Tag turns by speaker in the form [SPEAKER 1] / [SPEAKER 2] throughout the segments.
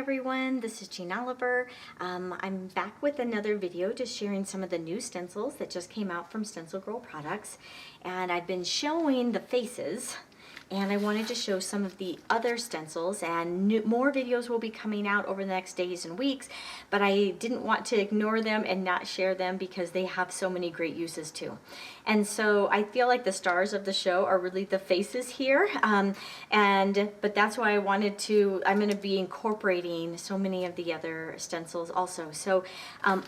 [SPEAKER 1] everyone, this is Jeanne Oliver. I'm back with another video just sharing some of the new stencils that just came out from StencilGirl Products. And I've been showing the faces, and I wanted to show some of the other stencils, and more videos will be coming out over the next days and weeks, but I didn't want to ignore them and not share them because they have so many great uses too. And so I feel like the stars of the show are really the faces here, but that's why I'm going to be incorporating so many of the other stencils also. So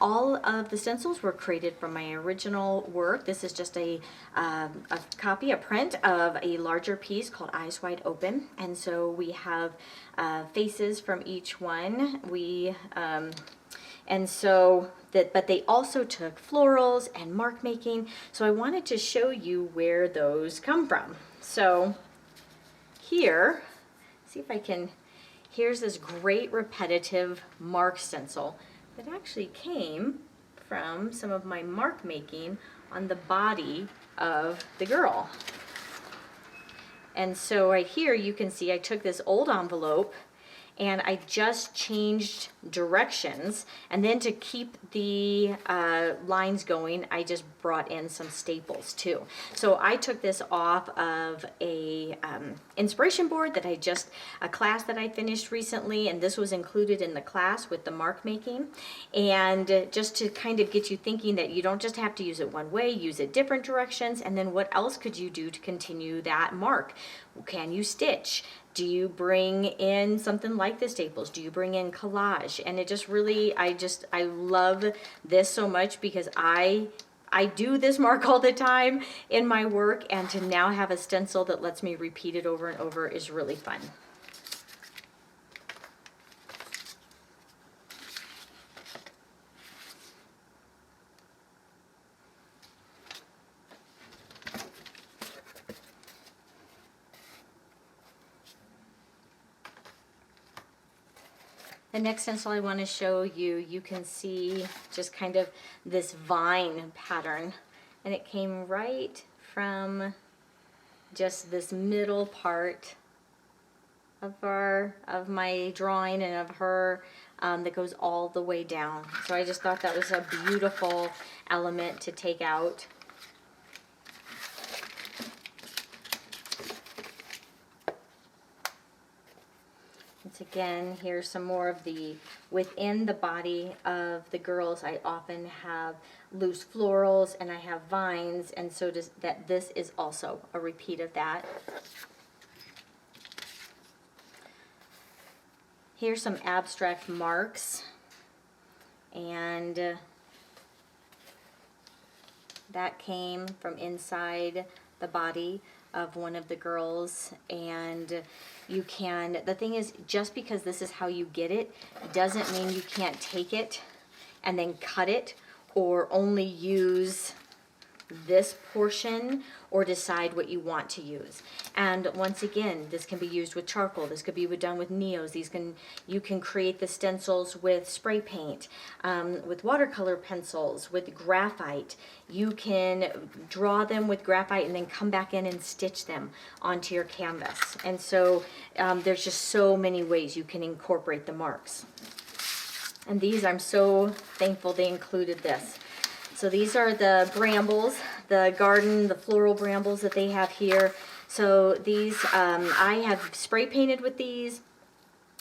[SPEAKER 1] all of the stencils were created from my original work. This is just a print of a larger piece called Eyes Wide Open, and so we have faces from each one. But they also took florals and mark making, so I wanted to show you where those come from. So here, see if I can, here's this great repetitive mark stencil that actually came from some of my mark making on the body of the girl. And so right here you can see I took this old envelope and I just changed directions, and then to keep the lines going, I just brought in some staples too. So I took this off of a inspiration board that a class that I finished recently, and this was included in the class with the mark making. And just to kind of get you thinking that you don't just have to use it one way, use it different directions, and then what else could you do to continue that mark? Can you stitch? Do you bring in something like the staples? Do you bring in collage? And it just really, I love this so much because I do this mark all the time in my work, and to now have a stencil that lets me repeat it over and over is really fun. The next stencil I want to show you, you can see just kind of this vine pattern, and it came right from just this middle part of my drawing and of her that goes all the way down. So I just thought that was a beautiful element to take out. Once again, here's some more of within the body of the girls. I often have loose florals and I have vines, and so this is also a repeat of that. Here's some abstract marks, and that came from inside the body of one of the girls. And the thing is, just because this is how you get it doesn't mean you can't take it and then cut it, or only use this portion, or decide what you want to use. And once again, this can be used with charcoal, this could be done with neos, you can create the stencils with spray paint, with watercolor pencils, with graphite. You can draw them with graphite and then come back in and stitch them onto your canvas. And so there's just so many ways you can incorporate the marks. And these, I'm so thankful they included this. So these are the brambles, the floral brambles that they have here. So these, I have spray painted with these.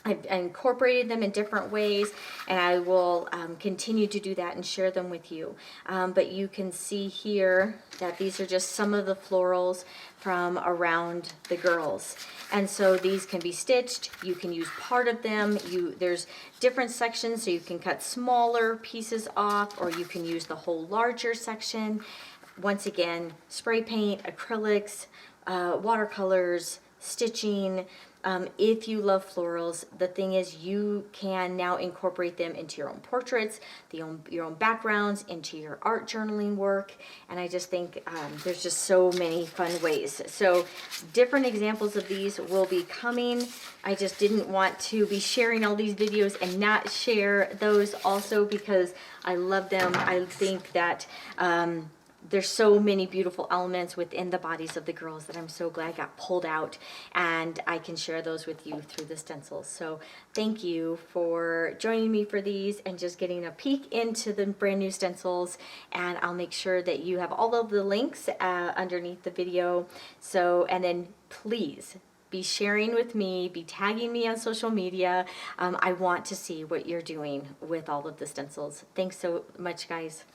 [SPEAKER 1] I've incorporated them in different ways, and I will continue to do that and share them with you. But you can see here that these are just some of the florals from around the girls. And so these can be stitched. You can use part of them. There's different sections, so you can cut smaller pieces off, or you can use the whole larger section. Once again, spray paint, acrylics, watercolors, stitching. If you love florals, the thing is, you can now incorporate them into your own portraits, your own backgrounds, into your art journaling work, and I just think there's just so many fun ways. So different examples of these will be coming. I just didn't want to be sharing all these videos and not share those also, because I love them. I think that there's so many beautiful elements within the bodies of the girls that I'm so glad got pulled out, and I can share those with you through the stencils. So thank you for joining me for these and just getting a peek into the brand new stencils, and I'll make sure that you have all of the links underneath the video. So, and then please be sharing with me, be tagging me on social media. I want to see what you're doing with all of the stencils. Thanks so much, guys.